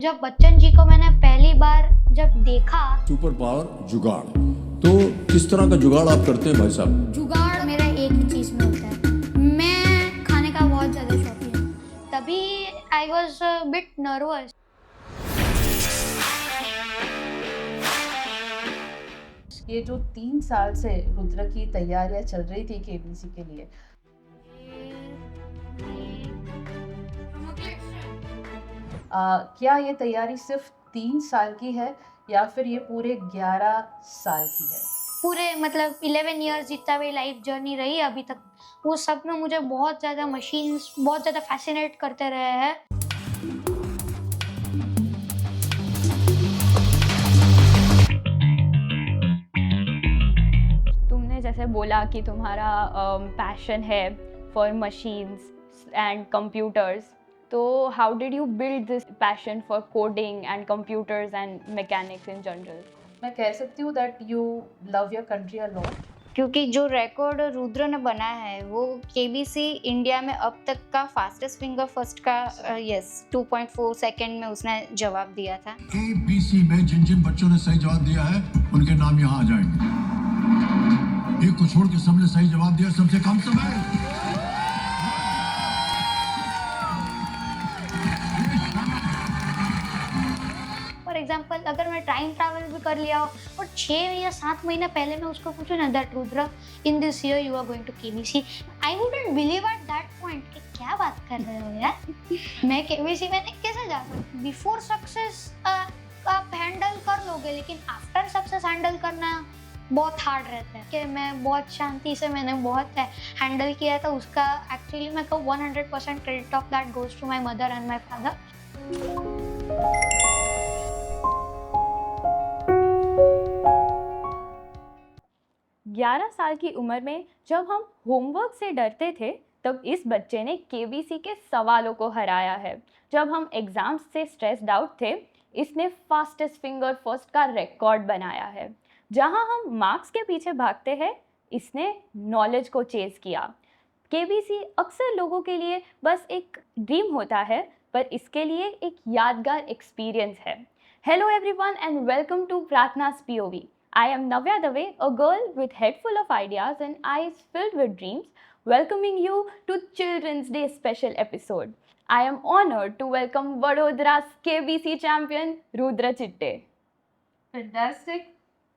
जब बच्चन जी को मैंने पहली बार जब देखा, सुपर पावर जुगाड़। तो किस तरह का जुगाड़ आप करते हैं भाई साहब? जुगाड़ मेरा एक ही चीज में होता है, मैं खाने का बहुत ज्यादा शौकीन हूँ। तभी आई वॉज बिट नर्वस। ये जो 3 साल से रुद्र की तैयारियां चल रही थी केबीसी के लिए, क्या ये तैयारी सिर्फ 3 साल की है या फिर ये पूरे 11 साल की है? पूरे मतलब 11 इयर्स जितना भी लाइफ जर्नी रही अभी तक, वो सब में मुझे बहुत ज़्यादा मशीन्स बहुत ज़्यादा फैसिनेट करते रहे हैं। तुमने जैसे बोला कि तुम्हारा पैशन है फॉर मशीन्स एंड कंप्यूटर्स, तो how did you build this passion for coding and computers and mechanics in general? मैं कह सकती हूँ that you love your country a lot. क्योंकि जो रिकॉर्ड रुद्र ने बनाया है वो केबीसी इंडिया में अब तक का फास्टेस्ट फिंगर फर्स्ट का 2.4 सेकंड में उसने जवाब दिया था। केबीसी में जिन जिन बच्चों ने सही जवाब दिया है उनके नाम यहाँ आ जाएंगे। एक को छोड़ के सबने सही जवाब दिया, सबसे कम समय। फॉर एग्जाम्पल अगर मैं टाइम ट्रैवल भी कर लिया हो और 6 या 7 महीना पहले मैं उसको पूछूं ना that Rudra in this year you are going to KBC, I wouldn't believe at that point कि क्या बात कर रहे हो यार, मैं केबीसी में कैसे जा सकता हूँ। बिफोर सक्सेस आप हैंडल कर लोगे, लेकिन आफ्टर सक्सेस हैंडल करना बहुत हार्ड रहता है। कि मैं बहुत शांति से मैंने बहुत हैंडल किया था उसका। एक्चुअली मैं कहूँ 100% credit of that goes to my mother and my father. 11 साल की उम्र में जब हम होमवर्क से डरते थे, तब इस बच्चे ने केबीसी के सवालों को हराया है। जब हम एग्जाम्स से स्ट्रेस्ड आउट थे, इसने फास्टेस्ट फिंगर फर्स्ट का रिकॉर्ड बनाया है। जहां हम मार्क्स के पीछे भागते हैं, इसने नॉलेज को चेज किया। केबीसी अक्सर लोगों के लिए बस एक ड्रीम होता है, पर इसके लिए एक यादगार एक्सपीरियंस है। Hello everyone and welcome to प्रार्थना's POV. I am Navya Dave, a girl with head full of ideas and eyes filled with dreams, welcoming you to Children's Day special episode. I am honored to welcome Vadodara's KBC champion, Rudra Chitte. Fantastic.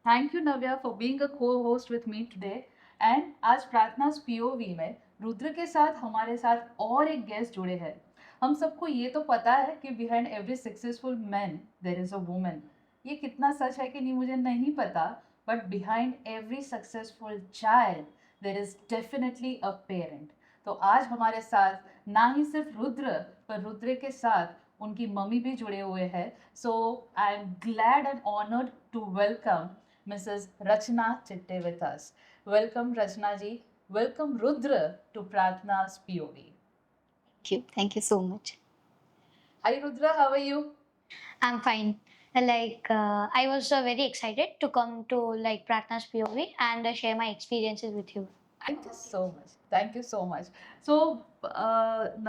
Thank you Navya for being a co-host with me today. And आज प्रार्थना's POV में रुद्र के साथ हमारे साथ और एक guest जुड़े हैं। हम सबको ये तो पता है कि behind every successful man there is a woman. ये कितना सच है कि नहीं मुझे नहीं पता, but behind every successful child there is definitely a parent. तो आज हमारे साथ ना ही सिर्फ रुद्र, पर रुद्र के साथ उनकी मम्मी भी जुड़े हुए हैं। So I am glad and honoured to welcome Mrs Rachna Chitte with us. Welcome Rachna ji, welcome Rudra to प्रार्थना's POV. Thank you so much. Hi Rudra, how are you? I'm fine. I was very excited to come to Pratna's POV and share my experiences with you. Thank you so much. Thank you so much. So,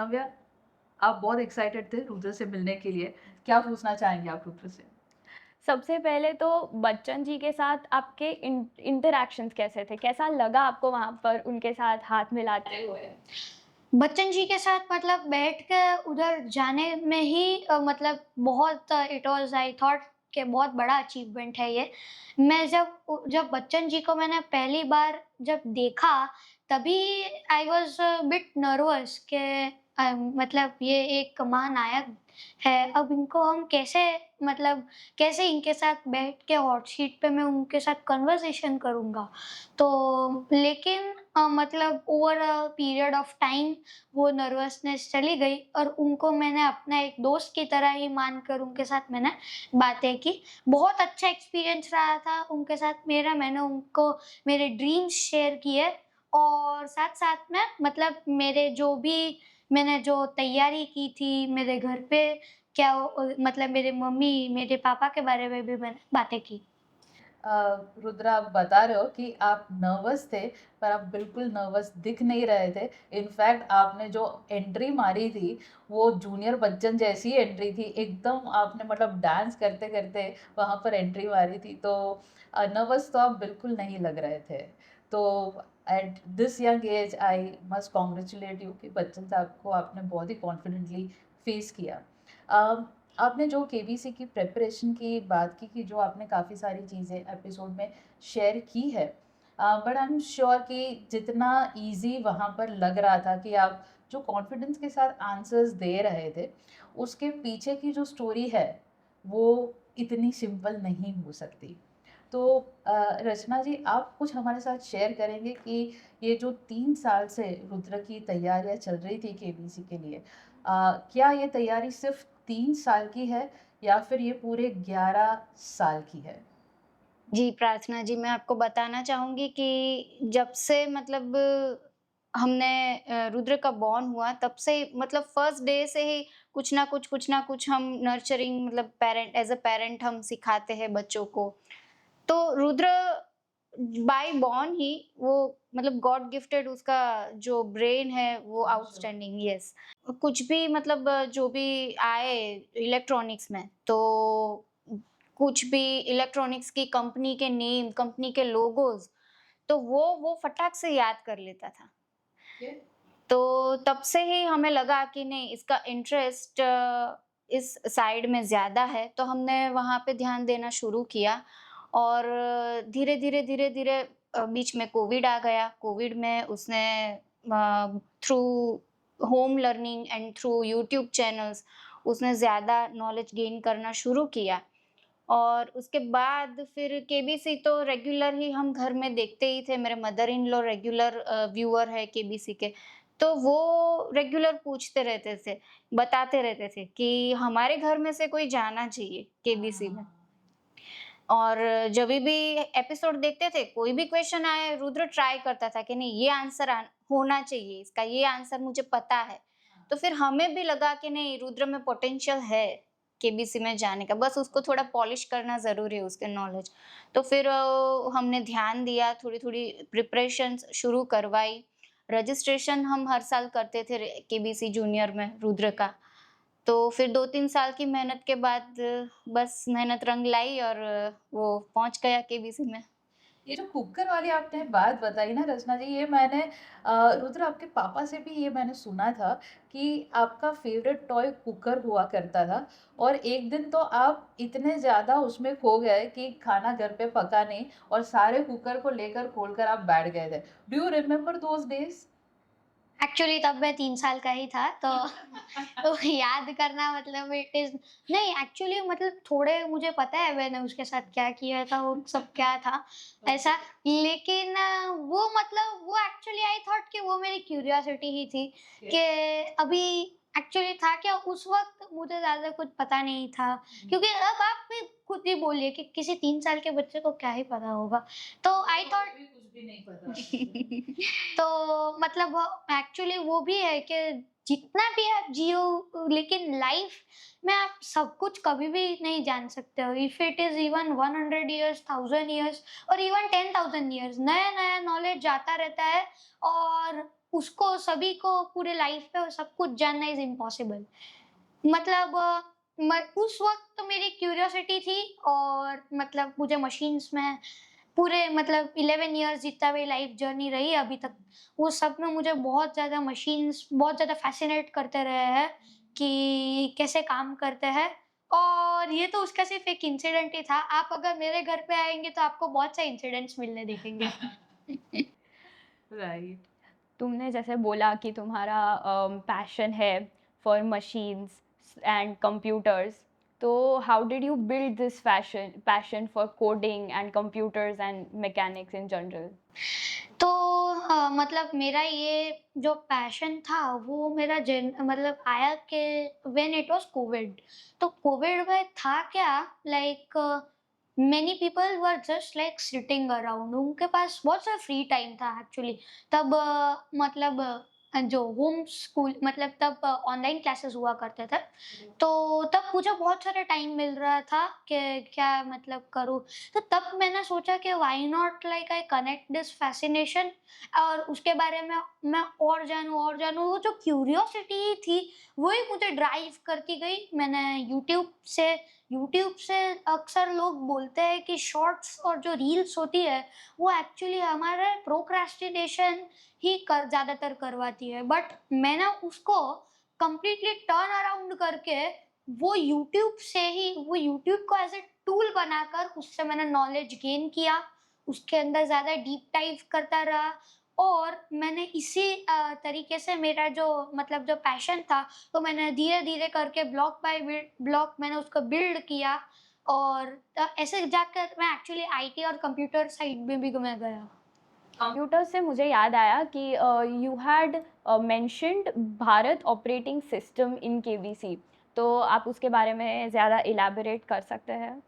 नव्या, आप बहुत excited थे रुद्र से मिलने के लिए। क्या पूछना चाहेंगे आप रुद्र से? सबसे पहले तो बच्चन जी के साथ आपके इंटरैक्शंस कैसे थे? कैसा लगा आपको वहाँ पर उनके साथ हाथ मिलाते हुए? बच्चन जी के साथ मतलब बैठ के उधर जाने में ही मतलब बहुत इट वाज आई थॉट कि बहुत बड़ा अचीवमेंट है ये। मैं जब बच्चन जी को मैंने पहली बार जब देखा, तभी आई वाज बिट नर्वस कि मतलब ये एक महानायक है। अब इनको हम कैसे इनके साथ बैठ के हॉट सीट पे मैं उनके साथ कन्वर्सेशन करूँगा। तो लेकिन मतलब over a period of time वो नर्वसनेस चली गई और उनको मैंने अपना एक दोस्त की तरह ही मानकर उनके साथ मैंने बातें की। बहुत अच्छा एक्सपीरियंस रहा था उनके साथ मेरा। मैंने उनको मेरे ड्रीम्स शेयर किए और साथ-साथ में मतलब मैंने जो तैयारी की थी मेरे घर पे, मतलब मेरे मम्मी, मेरे पापा के बारे में भी मैंने बातें की। रुद्र, आप बता रहे हो कि आप नर्वस थे, पर आप बिल्कुल नर्वस दिख नहीं रहे थे। इनफैक्ट आपने जो एंट्री मारी थी वो जूनियर बच्चन जैसी एंट्री थी, एकदम आपने मतलब डांस करते करते वहाँ पर एंट्री मारी थी। तो नर्वस तो आप बिल्कुल नहीं लग रहे थे। तो at this young age I must congratulate you कि बच्चन साहब को आपने बहुत ही कॉन्फिडेंटली फेस किया। आपने जो केबीसी की प्रिपरेशन की बात की कि जो आपने काफ़ी सारी चीज़ें एपिसोड में शेयर की है, बट आई एम श्योर कि जितना इजी वहाँ पर लग रहा था कि आप जो कॉन्फिडेंस के साथ आंसर्स दे रहे थे, उसके पीछे की जो स्टोरी है वो इतनी सिंपल नहीं हो सकती। तो रचना जी, आप कुछ हमारे साथ शेयर करेंगे कि ये जो 3 साल से रुद्र की तैयारियां चल रही थी केबीसी के लिए, क्या ये तैयारी सिर्फ 3 साल की है या फिर ये पूरे 11 साल की है? जी, प्रार्थना जी, मैं आपको बताना चाहूँगी कि जब से मतलब हमने रुद्र का बॉर्न हुआ तब से मतलब फर्स्ट डे से ही कुछ ना कुछ हम नर्चरिंग मतलब पेरेंट एज़ अ पेरेंट हम सिखाते हैं बच्चों को। तो रुद्र बाय बॉर्न ही वो मतलब गॉड गिफ्टेड उसका जो ब्रेन है वो आउटस्टैंडिंग, यस। कुछ भी मतलब जो भी आए इलेक्ट्रॉनिक्स में, तो कुछ भी इलेक्ट्रॉनिक्स की कंपनी के नेम, कंपनी के लोगोज़, तो वो फटाक से याद कर लेता था। तो तब से ही हमें लगा कि नहीं, इसका इंटरेस्ट इस साइड में ज़्यादा है, तो हमने वहाँ पे ध्यान देना शुरू किया। और धीरे-धीरे बीच में कोविड आ गया। कोविड में उसने through whom learning and through YouTube channels उसने ज़्यादा नॉलेज गेन करना शुरू किया। और उसके बाद फिर केबीसी तो रेगुलर ही हम घर में देखते ही थे। मेरे mother in law regular viewer है केबीसी के। तो वो रेगुलर पूछते रहते थे, बताते रहते थे कि हमारे घर में से कोई जाना चाहिए केबीसी में। और जभी भी एपिसोड देखते थे, कोई भी क्वेश्चन आए, रुद्र ट्राई करता था कि नहीं, ये आंसर होना चाहिए, इसका ये आंसर मुझे पता है। तो फिर हमें भी लगा कि नहीं, रुद्र में पोटेंशियल है केबीसी में जाने का, बस उसको थोड़ा पॉलिश करना ज़रूरी है उसके नॉलेज। तो फिर हमने ध्यान दिया, थोड़ी-थोड़ी प्रिपरेशंस शुरू करवाई। रजिस्ट्रेशन हम हर साल करते थे केबीसी जूनियर में रुद्र का। तो फिर 2-3 साल की मेहनत के बाद बस मेहनत रंग लाई और वो पहुँच गया केबीसी में। ये जो कुकर वाली आपने बात बताई ना रचना जी, ये मैंने रुद्र आपके पापा से भी ये मैंने सुना था कि आपका फेवरेट टॉय कुकर हुआ करता था, और एक दिन तो आप इतने ज़्यादा उसमें खो गए कि खाना घर पे पका नहीं और सारे कुकर को लेकर खोलकर आप बैठ गए थे। Do you remember those days? Actually तब मैं 3 साल का ही था, तो तो याद करना मतलब इट इज़ नहीं, एक्चुअली मतलब थोड़े मुझे पता है मैंने उसके साथ क्या किया था, वो सब क्या था ऐसा। लेकिन वो मतलब वो एक्चुअली आई थॉट कि वो मेरी क्यूरियोसिटी ही थी कि अभी एक्चुअली था क्या उस वक़्त मुझे ज़्यादा कुछ पता नहीं था। क्योंकि अब आप भी खुद ही बोलिए कि किसी 3 साल के बच्चे को क्या ही पता होगा। तो आई थॉट कुछ भी नहीं पता। तो मतलब एक्चुअली वो भी है कि जितना भी आप जियो, लेकिन लाइफ में आप सब कुछ कभी भी नहीं जान सकते हो। If it is even 100 years, 1000 years और इवन 10,000 इयर्स, नया नया नॉलेज आता रहता है। और उसको सभी को पूरे लाइफ पे सब कुछ जानना इज इम्पॉसिबल। मतलब उस वक्त तो मेरी क्यूरियोसिटी थी। और मतलब मुझे मशीन्स में पूरे मतलब 11 इयर्स जितना भी लाइफ जर्नी रही है अभी तक, वो सब में मुझे बहुत ज़्यादा मशीन्स बहुत ज़्यादा फ़ैसिनेट करते रहे हैं कि कैसे काम करते हैं। और ये तो उसका सिर्फ़ एक इंसिडेंट ही था। आप अगर मेरे घर पे आएँगे तो आपको बहुत से इंसिडेंट्स मिलने दिखेंगे। राइट। तुमने जैसे बोला कि तुम्हारा पैशन है फॉर मशीन्स एंड कंप्यूटर्स, तो how did you build this passion for coding and computers and mechanics in general? तो मतलब मेरा ये जो पैशन था वो मेरा मतलब आया कि व्हेन इट वाज कोविड। तो कोविड में था क्या, like many people were just like sitting around, उनके पास बहुत सा फ्री टाइम था एक्चुअली। तब मतलब जो होम स्कूल मतलब तब ऑनलाइन क्लासेस हुआ करते थे, तो तब मुझे बहुत सारा टाइम मिल रहा था कि क्या मतलब करूँ। तो तब मैंने सोचा कि why not like I connect this fascination और उसके बारे में मैं और जानूँ। वो जो क्यूरियोसिटी थी, वही मुझे ड्राइव करती गई। मैंने यूट्यूब से अक्सर लोग बोलते हैं कि शॉर्ट्स और जो रील्स होती है, वो एक्चुअली हमारे प्रोक्रास्टिनेशन ही ज़्यादातर करवाती है। बट मैंने उसको कंप्लीटली टर्न अराउंड करके वो यूट्यूब को एज़ अ टूल बनाकर उससे मैंने नॉलेज गेन किया, उसके अंदर ज़्यादा डीप डाइव करता रहा और मैंने इसी तरीके से मेरा जो मतलब जो पैशन था, तो मैंने धीरे-धीरे करके ब्लॉक मैंने उसको बिल्ड किया और ऐसे जाकर मैं एक्चुअली आईटी और कंप्यूटर साइड में भी मैं गया। कंप्यूटर से मुझे याद आया कि you had mentioned Bharat operating system in KBC, तो आप उसके बारे में ज़्यादा इलैबोरेट कर सकते हैं?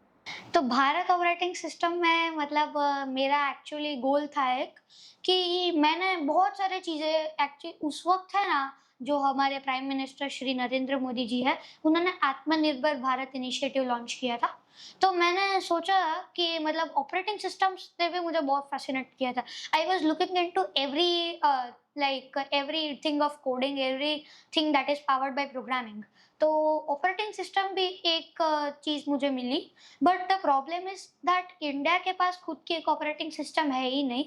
तो भारत ऑपरेटिंग सिस्टम में मतलब मेरा एक्चुअली गोल था एक कि मैंने बहुत सारी चीज़ें एक्चुअली उस वक्त है ना, जो हमारे प्राइम मिनिस्टर श्री नरेंद्र मोदी जी है, उन्होंने आत्मनिर्भर भारत इनिशिएटिव लॉन्च किया था। तो मैंने सोचा कि मतलब ऑपरेटिंग सिस्टम्स ने भी मुझे बहुत फैसिनेट किया था। I was looking into everything of coding, everything that is powered by programming. तो ऑपरेटिंग सिस्टम भी एक चीज़ मुझे मिली। But the problem is that India के पास खुद की एक ऑपरेटिंग सिस्टम है ही नहीं।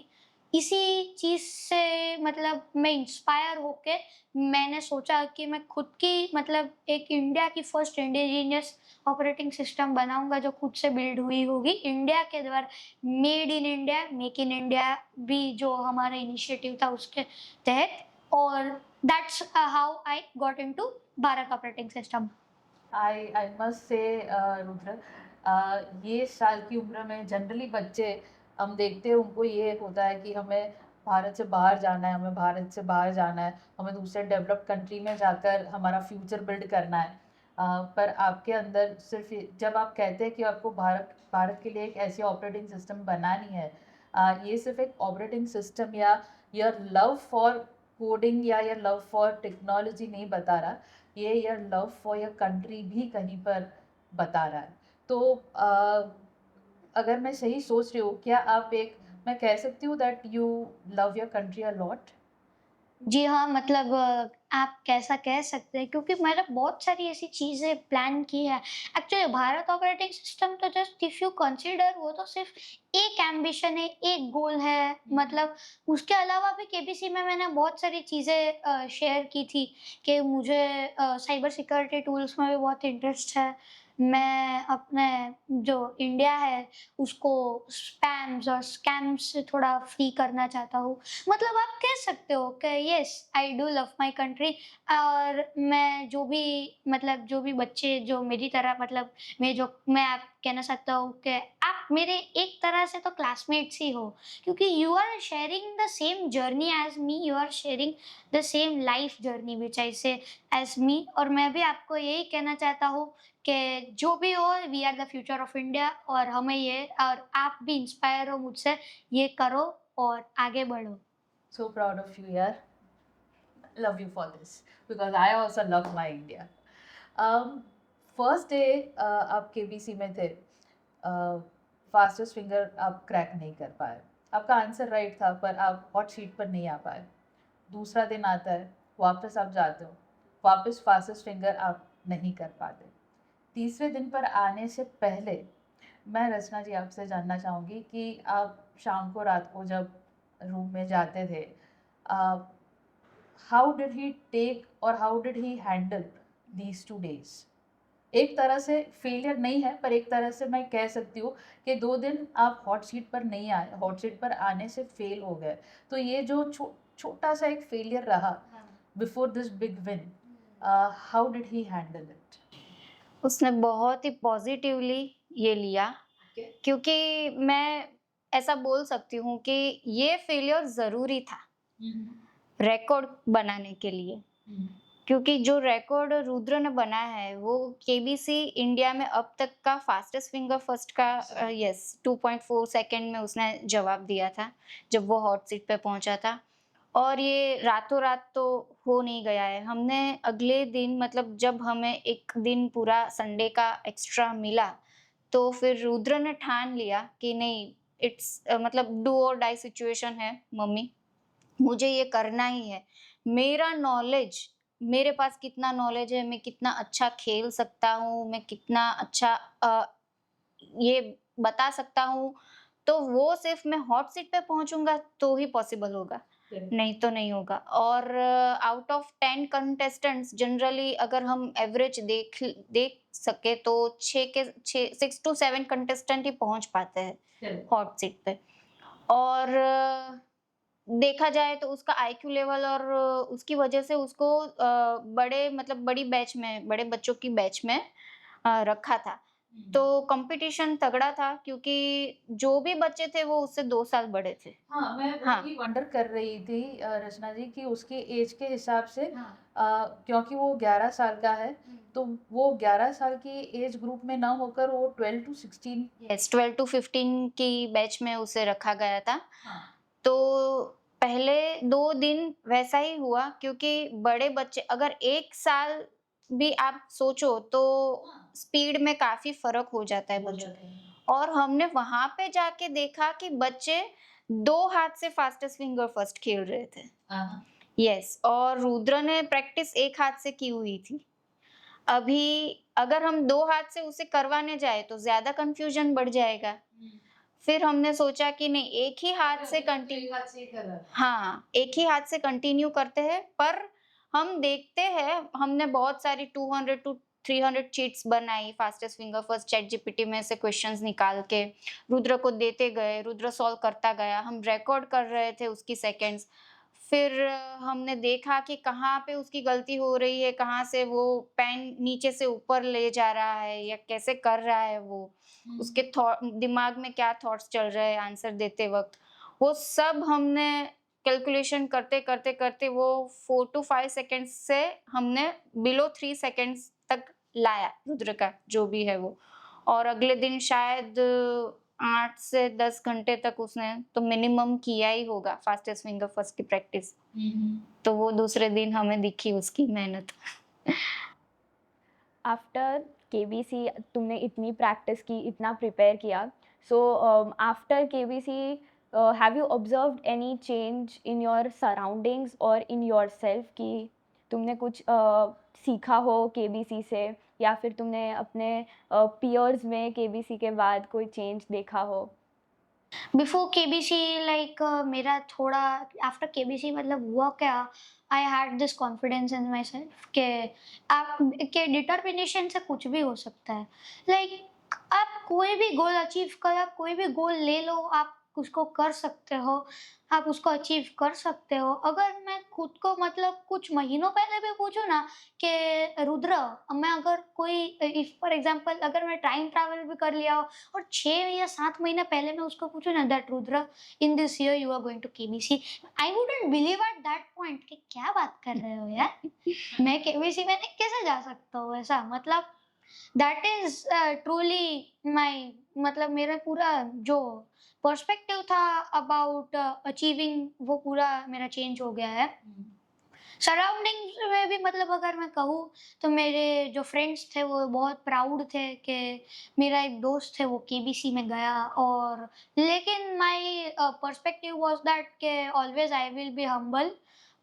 इसी चीज़ से मतलब मैं इंस्पायर होके मैंने सोचा कि मैं खुद की मतलब एक इंडिया की फर्स्ट इंडिजीनियस ऑपरेटिंग सिस्टम बनाऊंगा जो खुद से बिल्ड हुई होगी इंडिया के द्वारा। Made in India, make in India भी जो हमारा इनिशिएटिव था उसके तहत। और that's how I got into Bharat operating system. I must say Rudra, ये साल की उम्र में जनरली बच्चे हम देखते हैं, उनको ये होता है कि हमें भारत से बाहर जाना है, हमें भारत से बाहर जाना है, हमें दूसरे डेवलप्ड कंट्री में जाकर हमारा फ्यूचर बिल्ड करना है। पर आपके अंदर सिर्फ जब आप कहते हैं कि आपको भारत के लिए एक ऐसी ऑपरेटिंग सिस्टम बनानी है, ये सिर्फ एक ऑपरेटिंग सिस्टम या योर लव फॉर कोडिंग या योर लव फॉर टेक्नोलॉजी नहीं बता रहा, ये your love for your country भी कहीं पर बता रहा है। तो अगर मैं सही सोच रही हूँ, क्या आप एक मैं कह सकती हूँ that you love your country a lot? जी हाँ, मतलब आप कैसा कह सकते हैं क्योंकि मैंने बहुत सारी ऐसी चीज़ें प्लान की है। एक्चुअली भारत ऑपरेटिंग सिस्टम तो जस्ट इफ़ यू कंसीडर वो तो सिर्फ़ एक एम्बिशन है, एक गोल है। मतलब उसके अलावा भी केबीसी में मैंने बहुत सारी चीज़ें शेयर की थी कि मुझे साइबर सिक्योरिटी टूल्स में भी बहुत इंटरेस्ट है। मैं अपने जो इंडिया है उसको स्पैम्स और स्कैम्स से थोड़ा फ्री करना चाहता हूँ। मतलब आप कह सकते हो कि yes I do love my country. और मैं जो भी बच्चे जो मेरी तरह मतलब मैं आप कहना सकता हूँ कि आप मेरे एक तरह से तो क्लासमेट्स ही हो क्योंकि you are sharing the same journey as me, you are sharing the same life journey which I say as मी। और मैं भी आपको यही कहना चाहता हूँ कि जो भी हो we are the future of India और हमें ये और आप भी इंस्पायर हो मुझसे, ये करो और आगे बढ़ो। So proud of you, yaar. Love you for this because I also love my India. First day आप केबीसी में थे, फास्टेस्ट फिंगर आप क्रैक नहीं कर पाए, आपका आंसर राइट था पर आप हॉट शीट पर नहीं आ पाए। दूसरा दिन आता है, वापस आप जाते हो, वापस फास्टेस्ट फिंगर आप नहीं कर पाते। तीसरे दिन पर आने से पहले मैं रचना जी आपसे जानना चाहूँगी कि आप शाम को रात को जब रूम में जाते थे, हाउ डिड ही टेक और how did he handle these 2 days? एक तरह से फेलियर नहीं है पर एक तरह से मैं कह सकती हूँ कि 2 दिन आप हॉट सीट पर नहीं आए, हॉट सीट पर आने से फेल हो गए। तो ये जो छोटा सा एक फेलियर रहा before this big win, how did he handle it? उसने बहुत ही पॉजिटिवली ये लिया क्योंकि मैं ऐसा बोल सकती हूँ कि ये फेलियर ज़रूरी था रिकॉर्ड बनाने के लिए, क्योंकि जो रिकॉर्ड रुद्र ने बनाया है वो केबीसी इंडिया में अब तक का फास्टेस्ट फिंगर फर्स्ट का 2.4 सेकंड में उसने जवाब दिया था जब वो हॉट सीट पे पहुंचा था। और ये रातों रात तो हो नहीं गया है। हमने अगले दिन मतलब जब हमें एक दिन पूरा संडे का एक्स्ट्रा मिला, तो फिर रुद्र ने ठान लिया कि नहीं, इट्स मतलब डू और डाई सिचुएशन है मम्मी, मुझे ये करना ही है। मेरा नॉलेज, मेरे पास कितना नॉलेज है, मैं कितना अच्छा खेल सकता हूँ, मैं कितना अच्छा ये बता सकता हूँ, तो वो सिर्फ़ मैं हॉट सीट पे पहुँचूँगा तो ही पॉसिबल होगा, नहीं तो नहीं होगा। और आउट ऑफ 10 कंटेस्टेंट्स जनरली अगर हम एवरेज देख सके तो 6 टू 7 कंटेस्टेंट ही पहुँच पाते हैं हॉट सीट पे। और देखा जाए तो उसका आईक्यू लेवल और उसकी वजह से उसको बड़े मतलब बड़ी बैच में, बड़े बच्चों की बैच में रखा था। तो कंपटीशन तगड़ा था क्योंकि जो भी बच्चे थे वो उससे 2 साल बड़े थे। हाँ, मैं हाँ। वही वंडर कर रही थी रचना जी कि उसके एज के हिसाब से हाँ। क्योंकि वो 11 साल का है, तो वो 11 साल की एज ग्रुप में ना होकर वो 12 टू 16 यस, 12 टू 15 की बैच में उसे रखा गया था। हाँ, तो पहले 2 दिन वैसा ही हुआ क्योंकि बड़े बच्चे अगर 1 साल भी आप सोचो तो हाँ, स्पीड में काफ़ी फ़र्क हो जाता है हो बच्चों। जाते हैं। और हमने वहाँ पे जाके देखा कि बच्चे 2 हाथ से फास्टेस्ट फिंगर फर्स्ट खेल रहे थे। हाँ, यस, और रुद्र ने प्रैक्टिस 1 हाथ से की हुई थी। अभी अगर हम 2 हाथ से उसे करवाने जाएँ तो ज़्यादा कन्फ्यूजन बढ़ जाएगा। फिर हमने सोचा कि नहीं, एक ही हाथ से हाँ, एक ही हाथ से कंटिन्यू करते हैं, पर हम देखते हैं, हमने बहुत सारी 200 टू 300 चीट्स बनाई, fastest finger first chat GPT में से क्वेश्चंस निकाल के रुद्र को देते गए, रुद्र सॉल्व करता गया, हम रिकॉर्ड कर रहे थे उसकी सेकंड्स। फिर हमने देखा कि कहाँ पे उसकी गलती हो रही है, कहाँ से वो पेन नीचे से ऊपर ले जा रहा है या कैसे कर रहा है वो। उसके दिमाग में क्या थॉट्स चल रहे हैं आंसर देते वक़्त, वो सब हमने कैलकुलेशन करते वो 4 टू 5 सेकंड्स से हमने बिलो 3 सेकंड्स तक लाया रुद्र का जो भी है वो। और अगले दिन शायद 8 से 10 घंटे तक उसने तो मिनिमम किया ही होगा फास्टेस्ट फिंगर फर्स्ट की प्रैक्टिस। तो वो दूसरे दिन हमें दिखी उसकी मेहनत। आफ्टर केबीसी तुमने इतनी प्रैक्टिस की, इतना प्रिपेयर किया, so after KBC have you observed any change in your surroundings और इन योरसेल्फ कि तुमने कुछ सीखा हो केबीसी से, या फिर तुमने अपने पीयर्स में केबीसी के बाद कोई चेंज देखा हो? बिफोर केबीसी लाइक मेरा थोड़ा आफ्टर केबीसी मतलब हुआ क्या, I had this confidence in my self के आप के डिटर्मिनेशन से कुछ भी हो सकता है। लाइक आप कोई भी गोल अचीव कर, आप कोई भी गोल ले लो, आप उसको कर सकते हो, आप उसको अचीव कर सकते हो। अगर मैं खुद को मतलब कुछ महीनों पहले भी पूछूँ ना कि रुद्र, मैं अगर कोई इफ फॉर एग्जांपल अगर मैं टाइम ट्रैवल भी कर लिया हो और 6 या 7 महीने पहले मैं उसको पूछूँ ना that Rudra in this year you are going to KBC, I wouldn't believe at that point कि क्या बात कर रहे हो यार, मैं केबीसी में कैसे जा सकता हूँ ऐसा। मतलब दैट इज ट्रूली माय मतलब मेरा पूरा जो पर्सपेक्टिव था अबाउट अचीविंग वो पूरा मेरा चेंज हो गया है। सराउंडिंग्स में भी मतलब अगर मैं कहूँ तो मेरे जो फ्रेंड्स थे वो बहुत प्राउड थे कि मेरा एक दोस्त है वो केबीसी में गया। और लेकिन माय पर्सपेक्टिव वाज दैट कि always I will be humble.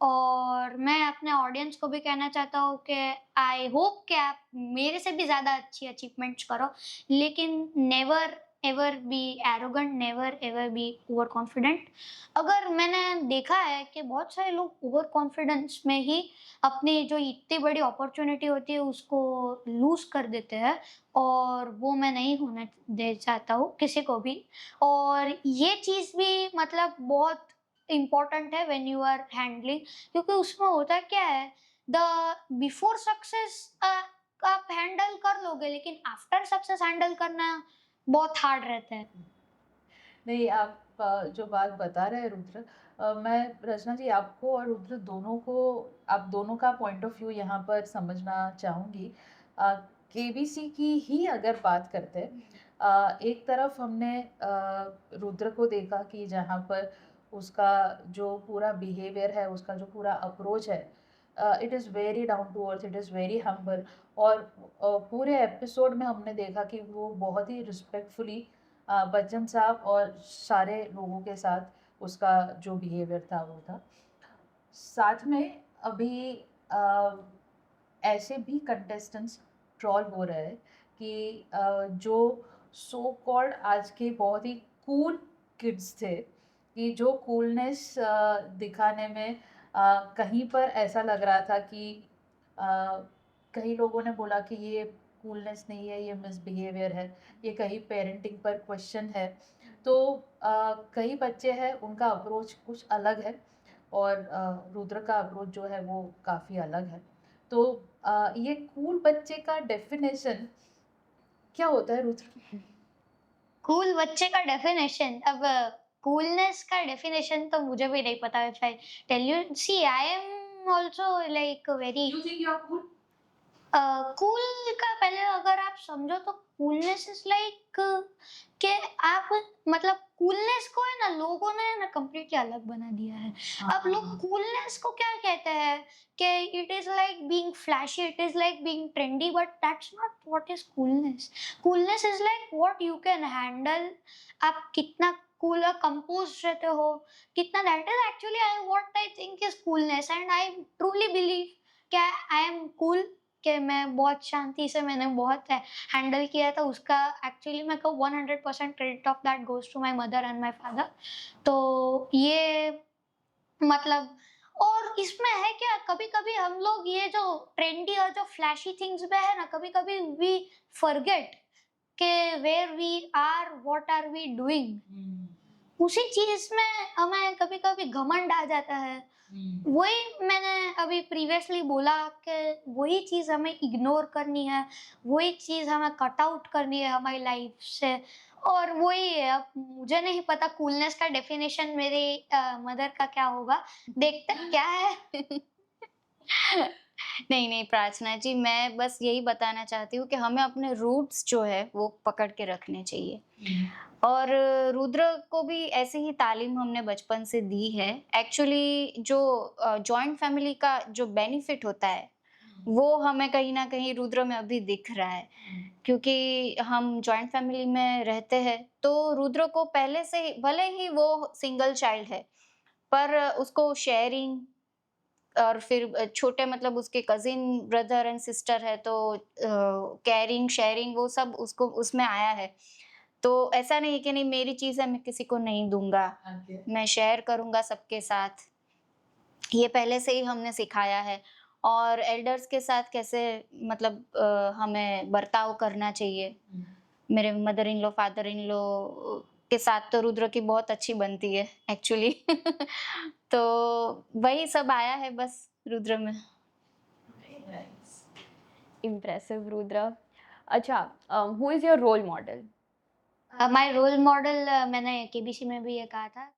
और मैं अपने ऑडियंस को भी कहना चाहता हूँ कि आई होप कि आप मेरे से भी ज़्यादा अच्छी अचीवमेंट्स करो, लेकिन never ever be arrogant, never ever be over confident. अगर मैंने देखा है कि बहुत सारे लोग ओवर कॉन्फिडेंस में ही अपनी जो इतनी बड़ी अपॉर्चुनिटी होती है उसको लूज कर देते हैं, और वो मैं नहीं होना दे चाहता हूँ किसी को भी। और ये चीज़ भी मतलब बहुत इम्पोर्टेंट है व्हेन यू आर हैंडलिंग, क्योंकि उसमें होता क्या है, द बिफोर सक्सेस आप हैंडल कर लोगे, लेकिन आफ्टर सक्सेस हैंडल करना बहुत हार्ड रहता है। नहीं, आप जो बात बता रहे हैं रुद्र, मैं रचना जी आपको और रुद्र दोनों को, आप दोनों का पॉइंट ऑफ व्यू यहाँ पर समझना चाहूँगी। केबीसी की ही अगर बात करते हैं, एक तरफ हमने रुद्र को देखा कि जहाँ पर उसका जो पूरा बिहेवियर है, उसका जो पूरा अप्रोच है, it is very down to earth, it is very humble. और पूरे एपिसोड में हमने देखा कि वो बहुत ही रिस्पेक्टफुली बच्चन साहब और सारे लोगों के साथ उसका जो बिहेवियर था वो था। साथ में अभी ऐसे भी कंटेस्टेंट्स ट्रोल हो रहे हैं कि जो सो कॉल्ड आज के बहुत ही कूल किड्स थे, कि जो कूलनेस दिखाने में कहीं पर ऐसा लग रहा था कि अ, कई लोगों ने बोला कि ये कूलनेस नहीं है, ये मिसबिहेवियर है, ये कहीं पेरेंटिंग पर क्वेश्चन है। तो कई बच्चे हैं उनका अप्रोच कुछ अलग है, और रुद्र का अप्रोच जो है वो काफ़ी अलग है। तो ये कूल बच्चे का डेफिनेशन क्या होता है रुद्र? कूल बच्चे का डेफिनेशन, अब कूलनेस का डेफिनेशन तो मुझे भी नहीं पता। If I tell you, see I am also like very you think you are cool? Cool का पहले अगर आप समझो तो कूलनेस इज लाइक कि आप मतलब कूलनेस को है ना लोगों ने ना कम्प्लीटली अलग बना दिया है। अब लोग कूलनेस को क्या कहते हैं कि it is like being flashy, it is like being trendy, but that's not what is coolness. Coolness is like what you can handle. आप कितना कूल और कंपोज रहते हो, कितना, that is actually I what I think is coolness. And I truly believe कि I am cool, कि मैं बहुत शांति से मैंने बहुत हैंडल किया था उसका। एक्चुअली मैं कहूँ 100% credit of that goes to my mother and my father. तो ये मतलब, और इसमें है क्या, कभी कभी हम लोग ये जो ट्रेंडी और जो फ्लैशी थिंग्स में है ना, कभी कभी वी फॉरगेट के where we are, what are we doing. उसी चीज में हमें कभी कभी घमंड आ जाता है। वही मैंने अभी प्रीवियसली बोला कि वही चीज़ हमें इग्नोर करनी है, वही चीज़ हमें कट आउट करनी है हमारी लाइफ से। और वही है, अब मुझे नहीं पता कूलनेस का डेफिनेशन मेरे मदर का क्या होगा, देखते हैं क्या है। नहीं नहीं प्रार्थना जी, मैं बस यही बताना चाहती हूँ कि हमें अपने रूट्स जो है वो पकड़ के रखने चाहिए। और रुद्र को भी ऐसी ही तालीम हमने बचपन से दी है। एक्चुअली जो जॉइंट फैमिली का जो बेनिफिट होता है वो हमें कहीं ना कहीं रुद्र में अभी दिख रहा है, क्योंकि हम जॉइंट फैमिली में रहते हैं। तो रुद्र को पहले से ही, भले ही वो सिंगल चाइल्ड है, पर उसको शेयरिंग और फिर छोटे मतलब उसके कजिन ब्रदर एंड सिस्टर है, तो केयरिंग शेयरिंग वो सब उसको उसमें आया है। तो ऐसा नहीं है कि नहीं मेरी चीज़ है मैं किसी को नहीं दूंगा, मैं शेयर करूंगा सबके साथ। ये पहले से ही हमने सिखाया है। और एल्डर्स के साथ कैसे मतलब हमें बर्ताव करना चाहिए। मेरे mother in law father in law के साथ तो रुद्र की बहुत अच्छी बनती है एक्चुअली। तो वही सब आया है बस रुद्र में। इम्प्रेसिव रुद्र। अच्छा, who is your role model? My role model, मैंने केबीसी में भी ये कहा था।